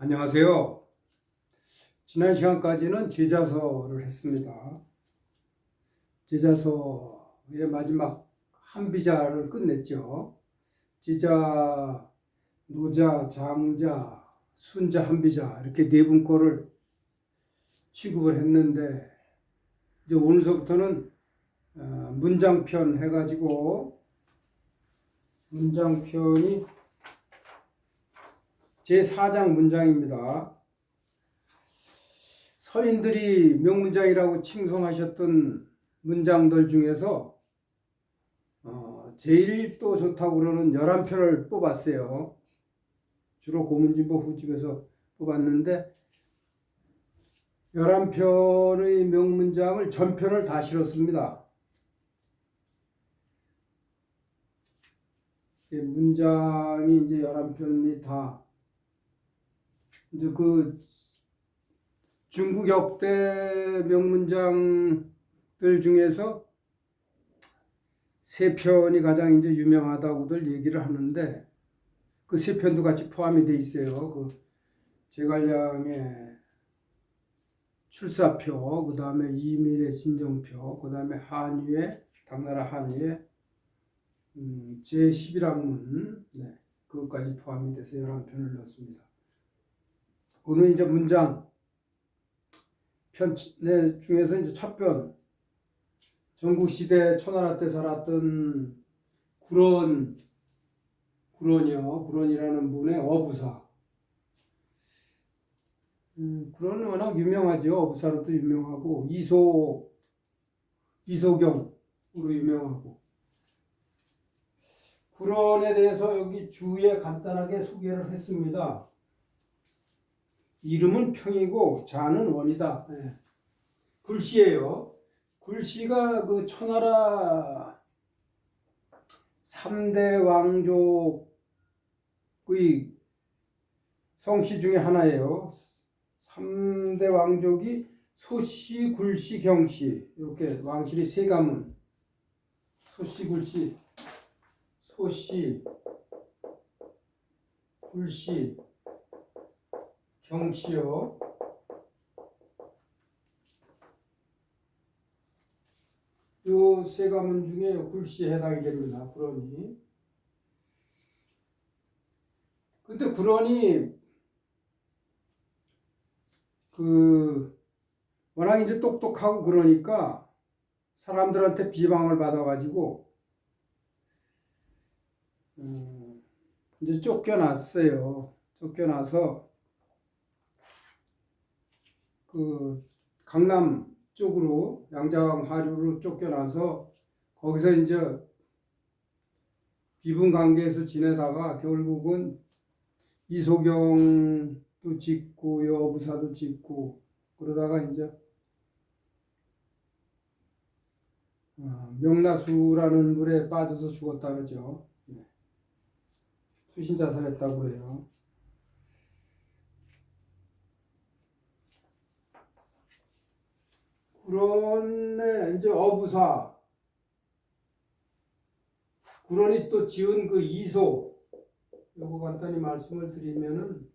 안녕하세요. 지난 시간까지는 제자서를 했습니다. 제자서의 마지막 한비자를 끝냈죠. 지자, 노자, 장자, 순자, 한비자 이렇게 네 분거를 취급을 했는데 이제 오늘서부터는 문장편 해가지고 문장편이 제4장 문장입니다. 서인들이 명문장이라고 칭송하셨던 문장들 중에서 제일 또 좋다고 그러는 11편을 뽑았어요. 주로 고문진보 후집에서 뽑았는데 11편의 명문장을 전편을 다 실었습니다. 문장이 이제 11편이 다 이제 그 중국 역대 명문장들 중에서 3편이 가장 이제 유명하다고들 얘기를 하는데 그 3편도 같이 포함이 돼 있어요. 그 제갈량의 출사표, 그 다음에 이밀의 진정표, 그 다음에 한유의 당나라 한유의 제11학문, 그것까지 포함이 돼서 11편을 넣었습니다. 오늘 이제 문장 편 중에서 이제 첫 편, 전국시대 초나라 때 살았던 구론이라는 분의 어부사. 구론은 워낙 유명하죠. 어부사로도 유명하고 이소경으로 유명하고. 구론에 대해서 여기 주에 간단하게 소개를 했습니다. 이름은 평이고 자는 원이다. 굴씨예요. 굴씨가 그 초나라 3대 왕족의 성씨 중에 하나예요. 3대 왕족이 소씨, 굴씨, 경씨 이렇게 왕실이 3가문. 소씨, 굴씨, 굴씨, 경씨요. 요 3가문 중에 굴씨에 해당이 됩니다. 구론이. 근데 구론이 워낙 이제 똑똑하고 그러니까 사람들한테 비방을 받아가지고 이제 쫓겨났어요. 쫓겨나서 그 강남 쪽으로 양자강 하류로 쫓겨나서 거기서 이제 비분 관계에서 지내다가 결국은 이소경도 짓고 여부사도 짓고 그러다가 이제 명나수라는 물에 빠져서 죽었다 그러죠. 투신 자살했다고 그래요. 구론의 이제 어부사, 구론이 또 지은 그 이소, 요거 간단히 말씀을 드리면은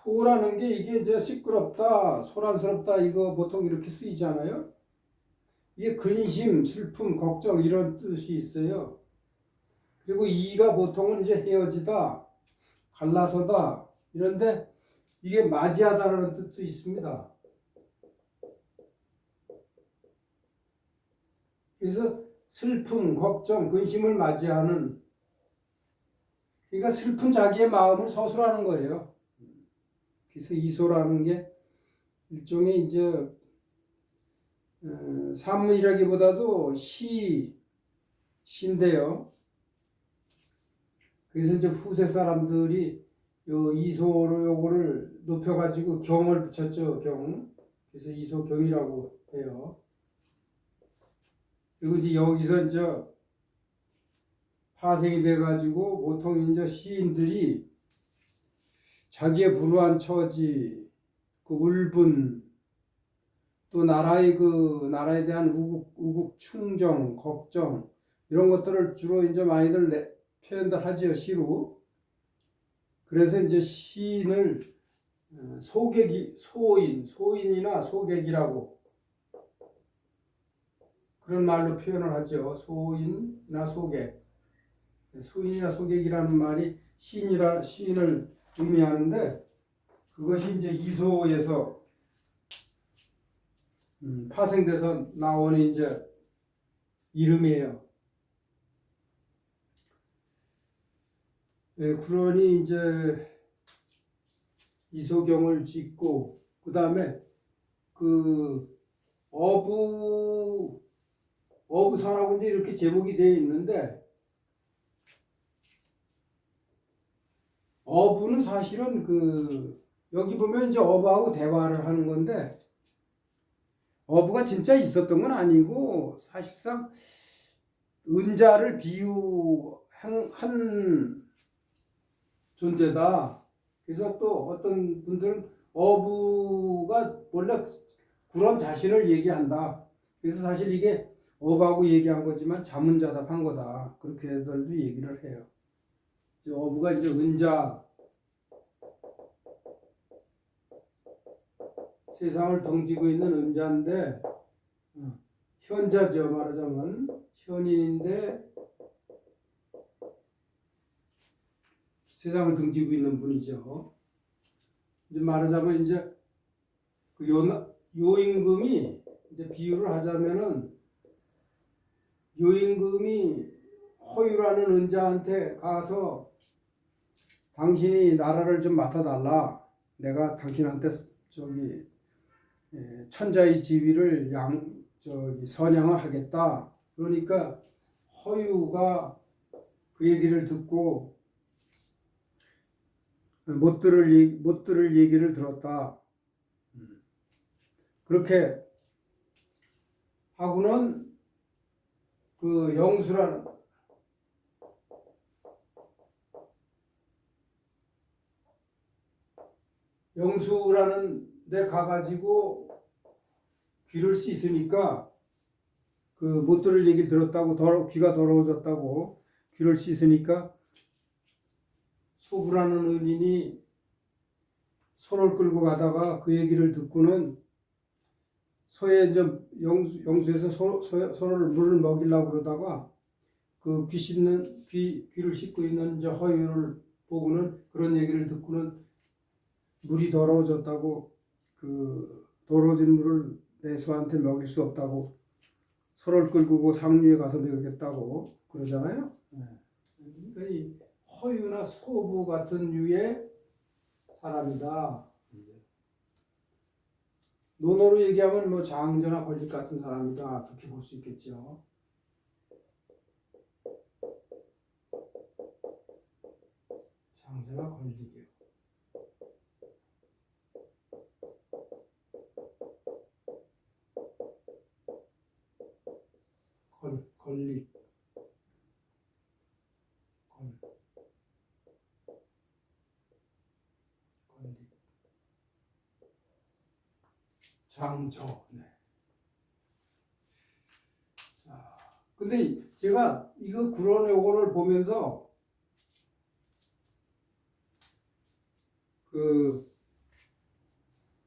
소라는 게 이게 이제 시끄럽다, 소란스럽다 이거 보통 이렇게 쓰이잖아요. 이게 근심, 슬픔, 걱정 이런 뜻이 있어요. 그리고 이가 보통은 이제 헤어지다, 갈라서다 이런데 이게 맞이하다라는 뜻도 있습니다. 그래서 슬픔, 걱정, 근심을 맞이하는, 그러니까 슬픈 자기의 마음을 서술하는 거예요. 그래서 이소라는 게 일종의 이제 산문이라기보다도 시인데요. 그래서 이제 후세 사람들이 요 이소로 요거를 높여가지고 경을 붙였죠. 경. 그래서 이소경이라고 해요. 그리고 이제 여기서 이제 파생이 돼가지고 보통 이제 시인들이 자기의 불우한 처지, 그 울분, 또 나라에 대한 우국 충정, 걱정 이런 것들을 주로 이제 많이들 표현들 하지요, 시로. 그래서 이제 시인을 소인이나 소객이라고 그런 말로 표현을 하죠. 소인이나 소객. 소인이나 소객이라는 말이 시인을 의미하는데 그것이 이제 이소에서 파생돼서 나오는 이제 이름이에요. 예, 그러니 이제 이소경을 짓고 그 다음에 그 어부사라고 이제 이렇게 제목이 되어 있는데 어부는 사실은 여기 보면 이제 어부하고 대화를 하는 건데 어부가 진짜 있었던 건 아니고 사실상 은자를 비유한 존재다. 그래서 또 어떤 분들은 어부가 원래 그런 자신을 얘기한다. 그래서 사실 이게 어부하고 얘기한 거지만 자문자답한 거다. 그렇게들도 얘기를 해요. 어부가 이제 은자, 세상을 덩지고 있는 은자인데 현자죠. 말하자면 현인인데 세상을 등지고 있는 분이죠. 이제 말하자면 이제 그 요임금이 이제 비유를 하자면은 요임금이 허유라는 은자한테 가서 당신이 나라를 좀 맡아달라. 내가 당신한테 천자의 지위를 선양을 하겠다. 그러니까 허유가 그 얘기를 듣고 못 들을 얘기를 들었다. 그렇게 하고는 그 영수라는 데 가가지고 귀를 씻으니까 그 못 들을 얘기를 들었다고 귀가 더러워졌다고 귀를 씻으니까 소부라는 은인이 소를 끌고 가다가 그 얘기를 듣고는 소에 이제 영수에서 소를 물을 먹이려고 그러다가 그 귀를 씻고 있는 이제 허유를 보고는 그런 얘기를 듣고는 물이 더러워졌다고 그 더러워진 물을 내 소한테 먹일 수 없다고 소를 끌고 상류에 가서 먹였다고 그러잖아요. 그러니까 이 허유나 소부 같은 류의 사람이다. 논어로 얘기하면 뭐 장저나 권릭 같은 사람이다. 그렇게 볼 수 있겠죠. 장저나 권릭이요. 권릭. 장저. 네. 자, 근데 제가 이거 구론 요거를 보면서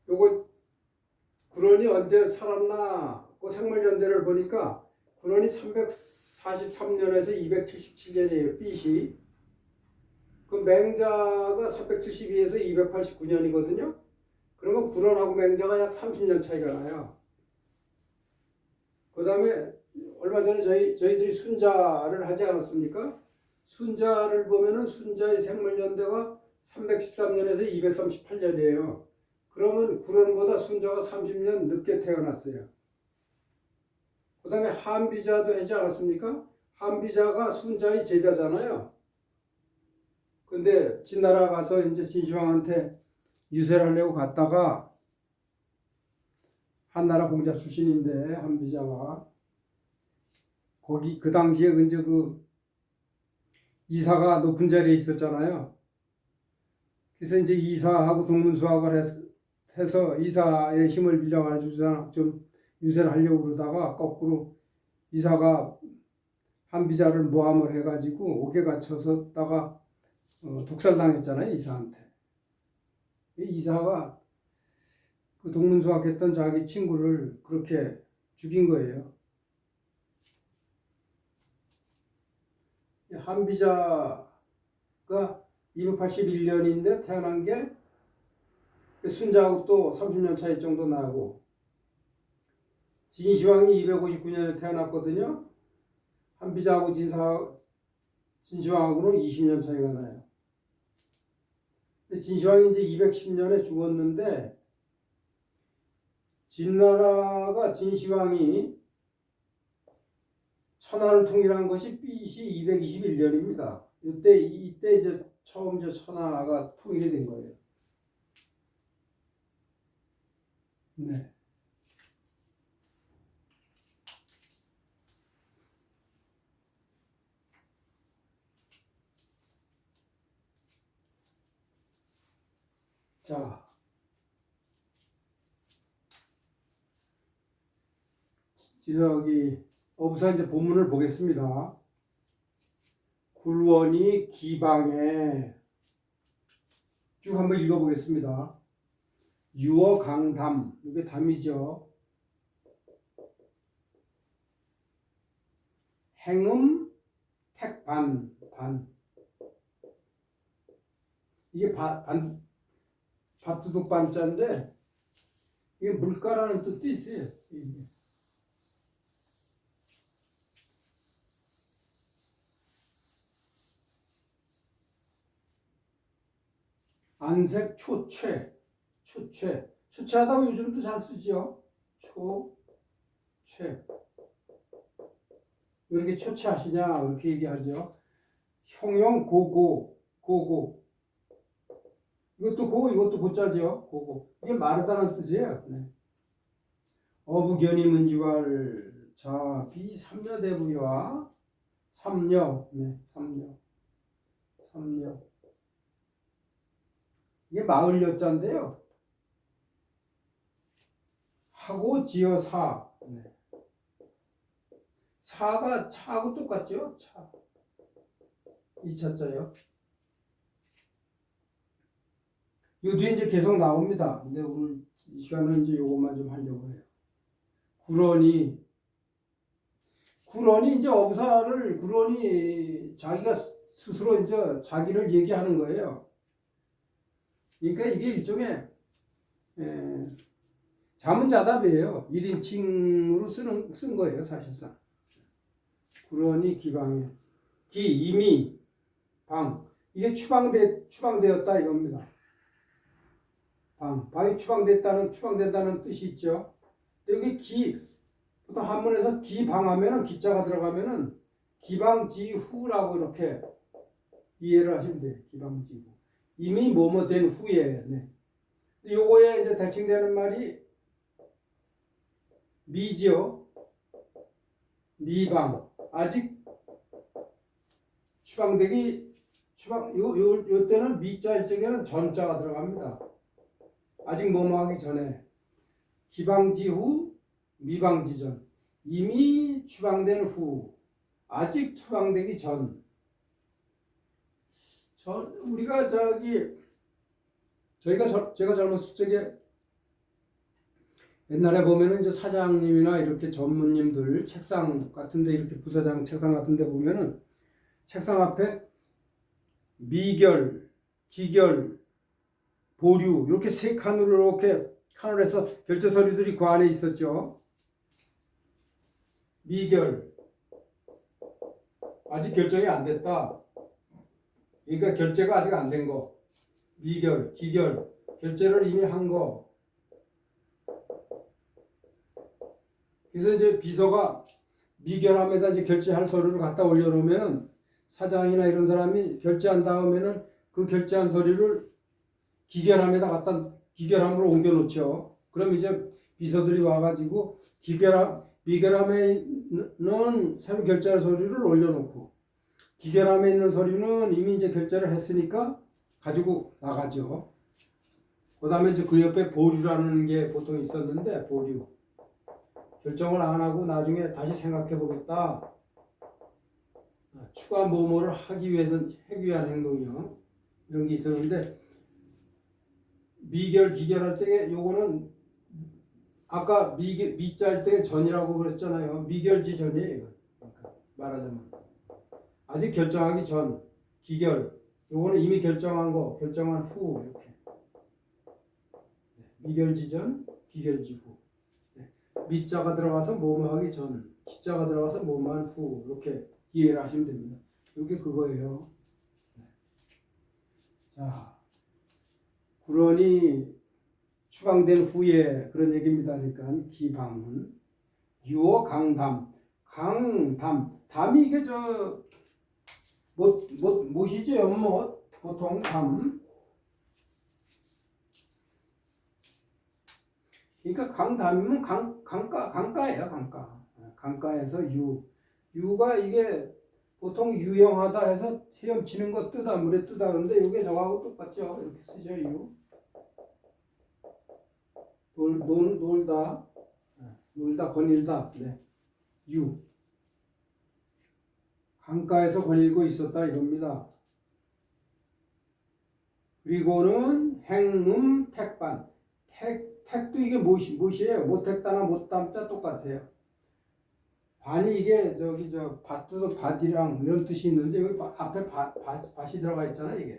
요거 구론이 언제 살았나 그 생물연대를 보니까 구론이 343년에서 277년이에요. 삐시. 그 맹자가 372에서 289년이거든요. 그러면 구론하고 맹자가 약 30년 차이가 나요. 그 다음에 얼마 전에 저희들이 순자를 하지 않았습니까? 순자를 보면은 순자의 생물연대가 313년에서 238년이에요. 그러면 구론보다 순자가 30년 늦게 태어났어요. 그 다음에 한비자도 하지 않았습니까? 한비자가 순자의 제자잖아요. 근데 진나라 가서 이제 진시황한테 유세를 하려고 갔다가 한나라 공자 출신인데 한비자가 거기 그 당시에 이제 그 이사가 높은 자리에 있었잖아요. 그래서 이제 이사하고 동문수학을 해서 이사의 힘을 빌려가지고 좀 유세를 하려고 그러다가 거꾸로 이사가 한비자를 모함을 해가지고 옥에 갇혀서다가 독살당했잖아요, 이사한테. 이사가 그 동문수학했던 자기 친구를 그렇게 죽인 거예요. 한비자가 281년인데 태어난 게 순자하고 또 30년 차이 정도 나고, 진시황이 259년에 태어났거든요. 한비자하고 진시황하고는 20년 차이가 나요. 근데 진시황이 이제 210년에 죽었는데, 진나라가 진시황이 천하를 통일한 것이 BC 221년입니다. 이때 이제 처음 천하가 통일이 된 거예요. 네. 자, 저기 어부사 이제 본문을 보겠습니다. 굴원이 기방에 쭉 한번 읽어보겠습니다. 유어강담, 이게 담이죠. 행음 택반, 반. 이게 밭두둑 반자인데 이게 물가라는 뜻도 있어요. 안색 초체하다고 요즘도 잘 쓰지요. 초체. 왜 이렇게 초체하시냐 이렇게 얘기하죠. 형용 고고. 이것도 고, 이것도 고자죠. 고고. 이게 마르다는 뜻이에요. 네. 어부견이 문지왈 자 비삼려대부와 삼려. 네, 삼려. 이게 마을 여자인데요. 하고 지어 사. 네. 사가 차하고 똑같죠? 차. 이 차자요. 요 뒤에 이제 계속 나옵니다. 근데 오늘 이 시간은 이제 요것만 좀 하려고 해요. 굴원이 이제 굴원이 자기가 스스로 이제 자기를 얘기하는 거예요. 그러니까 이게 일종의 자문자답이에요. 1인칭으로 쓴 거예요, 사실상. 굴원이 기방에 이미 방 이게 추방되었다 이겁니다. 방이 추방된다는 뜻이 있죠. 여기 보통 한문에서 기방하면은 기자가 들어가면은 기방지후라고 이렇게 이해를 하시면 돼요. 기방지후. 이미 뭐뭐 된 후에. 네. 요거에 이제 대칭되는 말이 미지요. 미방. 아직 요 때는 미자일 적에는 전자가 들어갑니다. 아직 뭐뭐 하기 전에. 기방지 후, 미방지 전. 이미 추방된 후, 아직 추방되기 전. 우리가 제가 젊었을 적에 옛날에 보면은 이제 사장님이나 이렇게 전무님들 책상 같은데 이렇게 부사장 책상 같은데 보면은 책상 앞에 미결, 기결, 보류 이렇게 세 칸으로 해서 결제 서류들이 그 안에 있었죠. 미결 아직 결정이 안 됐다. 그러니까 결제가 아직 안 된 거. 미결, 기결 결제를 이미 한 거. 그래서 이제 비서가 미결함에다 이제 결제할 서류를 갖다 올려놓으면은 사장이나 이런 사람이 결제한 다음에는 그 결제한 서류를 기결함으로 옮겨놓죠. 그럼 이제 비서들이 와가지고 미결함에 있는 새로 결제할 서류를 올려놓고 기결함에 있는 서류는 이미 이제 결제를 했으니까 가지고 나가죠. 그 다음에 이제 그 옆에 보류라는 게 보통 있었는데, 보류. 결정을 안 하고 나중에 다시 생각해 보겠다. 추가 뭐뭐를 하기 위한 행동이요. 이런 게 있었는데, 미결, 기결할 때 요거는 아까 미자 할 때 전이라고 그랬잖아요. 미결지 전이에요. 그러니까 말하자면. 아직 결정하기 전, 기결. 요거는 이미 결정한 거, 결정한 후, 이렇게. 미결지 전, 기결지 후. 미자가 들어가서 뭐뭐 하기 전, 기자가 들어가서 뭐뭐 한 후, 이렇게 이해를 하시면 됩니다. 이게 그거예요. 자, 그러니 추방된 후에 그런 얘기입니다. 그러니까 기방은 유어 강담, 강담, 담이 이게 못이죠 연못 보통 담. 그러니까 강담이면 강가예요 강가. 강가에서 유가 이게 보통 유영하다 해서 헤엄치는 거 뜨다 물에 뜨다 그런데 이게 저하고 똑같죠. 이렇게 쓰죠 유. 놀다 거닐다. 네. 유. 강가에서 거닐고 있었다 이겁니다. 그리고는 행음 택반. 택도 이게 못이에요. 못택다나 못담자 똑같아요. 반이 이게 밭도 밭이랑 이런 뜻이 있는데 여기 앞에 밭이 들어가 있잖아 이게.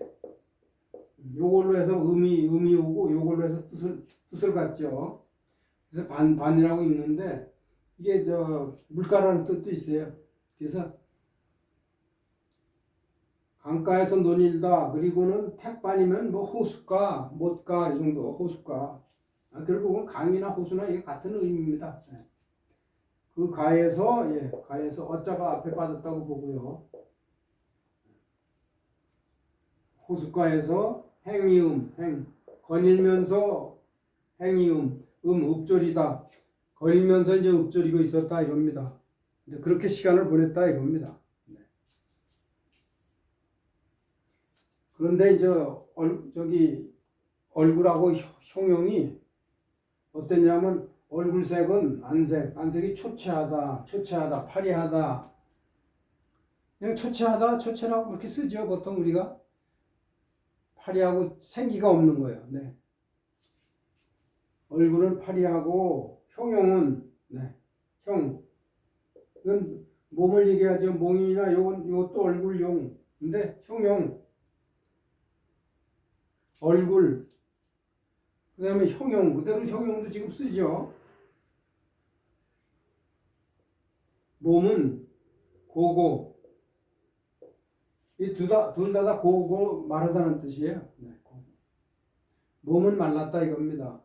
요걸로 해서 음이 오고 요걸로 해서 뜻을 갖죠. 그래서 반이라고 있는데 이게 물가라는 뜻도 있어요. 그래서 강가에서 논일다. 그리고는 택반이면 뭐 호숫가, 못가 이 정도 호숫가. 결국은 강이나 호수나 이게 같은 의미입니다. 그 가에서 어자가 앞에 빠졌다고 보고요. 호숫가에서 행이음 거닐면서 행이음 읍조리다. 거닐면서 이제 읍조리고 있었다 이겁니다. 이제 그렇게 시간을 보냈다 이겁니다. 그런데 이제 얼굴하고 형용이 어땠냐면 얼굴색은 안색이 초췌하다, 파리하다. 그냥 초췌라고 그렇게 쓰죠. 보통 우리가 파리하고 생기가 없는 거예요. 네. 얼굴은 파리하고 형용은 이건 몸을 얘기하죠. 몽이나 요것도 얼굴용. 근데 형용 얼굴 그 다음에 형용 그대로 형용도 지금 쓰죠. 몸은 고고 이 둘 다 고고 마르다는 뜻이에요. 몸은 말랐다 이겁니다.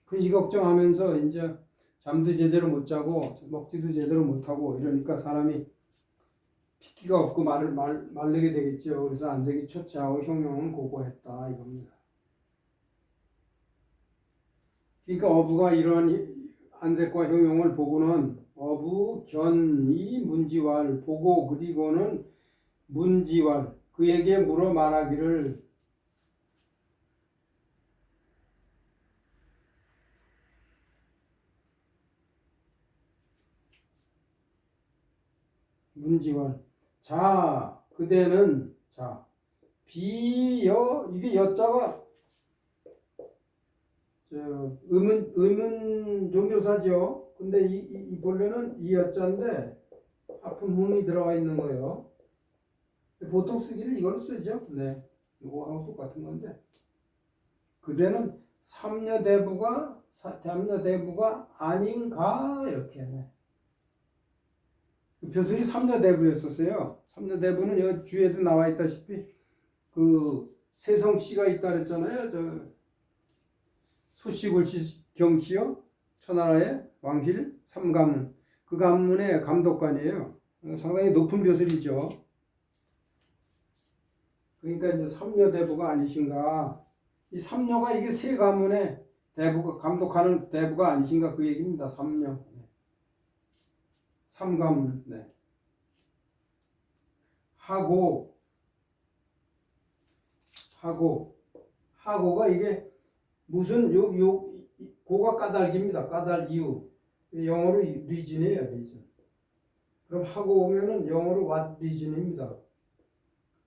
근시 걱정하면서 이제 잠도 제대로 못 자고 먹지도 제대로 못 하고 이러니까 사람이 핏기가 없고 말르게 되겠죠. 그래서 안색이 초췌하고 형용은 고고했다 이겁니다. 그러니까 어부가 이런 안색과 형용을 보고는 어부 견이 문지왈 보고 그리고는 문지왈 그에게 물어 말하기를 문지왈 자 그대는 비여 이게 여자가 의문 종교사죠. 근데 이 본래는 이 여자인데 앞은 문이 들어가 있는 거예요. 보통 쓰기를 이걸로 쓰죠. 네, 이거하고 똑같은 건데 그대는 삼녀대부가 아닌가 이렇게. 벼슬이 삼녀대부였었어요. 삼녀대부는 여기 뒤에도 나와 있다시피 그 세성씨가 있다 그랬잖아요. 소시골씨 경씨요. 천하라의 왕실 삼가문. 그 가문의 감독관이에요. 상당히 높은 벼슬이죠. 그러니까 이제 삼녀대부가 아니신가. 이 삼녀가 이게 세 가문의 대부가 감독하는 대부가 아니신가 그 얘기입니다. 삼녀. 삼가문. 하고가 이게 무슨 고가 까닭입니다. 까닭 이유. 영어로 reason이에요. reason. 그럼 하고 오면은 영어로 what reason입니다.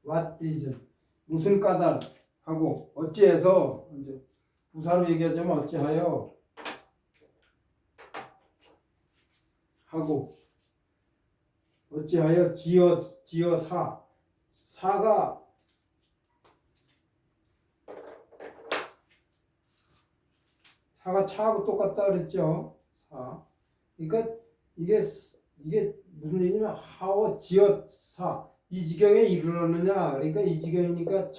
what reason. 무슨 까닭 하고 어찌해서 이제 부사로 얘기하자면 어찌하여 하고 어찌하여 지어 사가 차하고 똑같다 그랬죠. 사. 그러니까 이게 무슨 얘기냐면 하워 지어 사. 이 지경에 이르렀느냐. 그러니까 이 지경이니까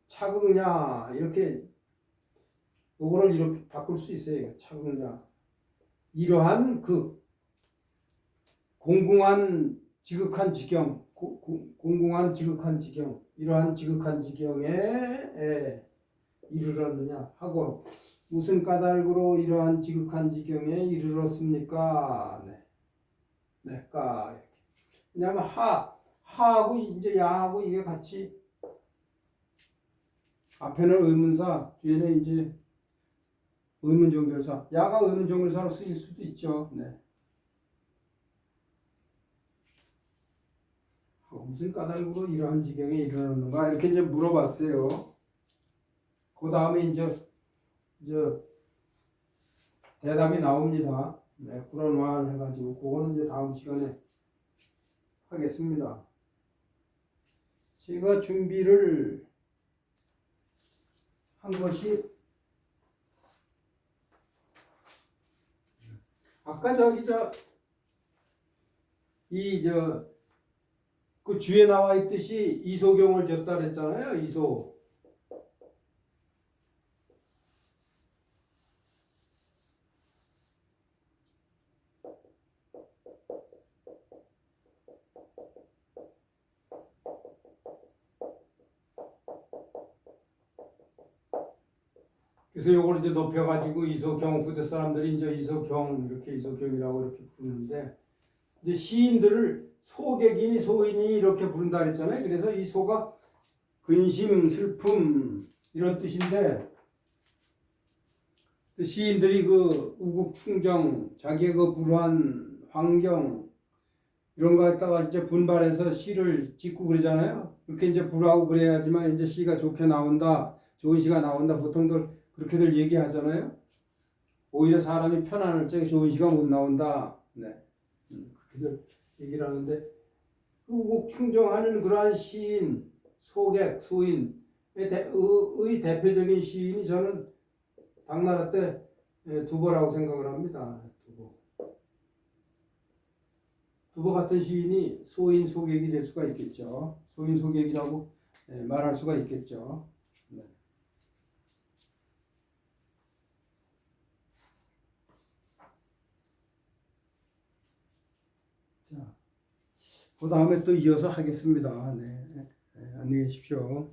차극냐 이렇게 요거를 이렇게 바꿀 수 있어요. 차극냐. 이러한 그 공공한 지극한 지경, 공공한 지극한 지경, 이러한 지극한 지경에 이르렀느냐 하고 무슨 까닭으로 이러한 지극한 지경에 이르렀습니까? 네, 까. 왜냐하면 하하고 이제 야하고 이게 같이 앞에는 의문사, 뒤에는 이제 의문종결사. 야가 의문종결사로 쓰일 수도 있죠. 네. 무슨 까닭으로 이러한 지경에 이르렀는가 이렇게 이제 물어봤어요. 그 다음에 이제 대답이 나옵니다. 네, 그런 와를 해가지고 그거는 이제 다음 시간에 하겠습니다. 제가 준비를 한 것이 아까 그 주에 나와 있듯이 이소경을 줬다 그랬잖아요. 이소. 그래서 요걸 이제 높여가지고 이소경 후대 사람들이 이제 이소경 이렇게 이소경이라고 이렇게 부르는데 이제 시인들을 소객이니 소인이 이렇게 부른다 그랬잖아요. 그래서 이 소가 근심, 슬픔 이런 뜻인데 그 시인들이 그 우국충정, 자기의 그 불우한 환경 이런 거 갖다가 이제 분발해서 시를 짓고 그러잖아요. 그렇게 이제 불우하고 그래야지만 이제 시가 좋게 나온다, 좋은 시가 나온다. 보통들 그렇게들 얘기하잖아요. 오히려 사람이 편안할 적에 좋은 시가 못 나온다. 네, 그렇게들 얘기를 하는데 우국충정하는 그러한 시인, 소객, 소인의 대표적인 시인이 저는 당나라 때 두보라고 생각을 합니다. 두보 같은 시인이 소인, 소객이 될 수가 있겠죠. 소인, 소객이라고 말할 수가 있겠죠. 네. 자, 그 다음에 또 이어서 하겠습니다. 네. 안녕히 계십시오.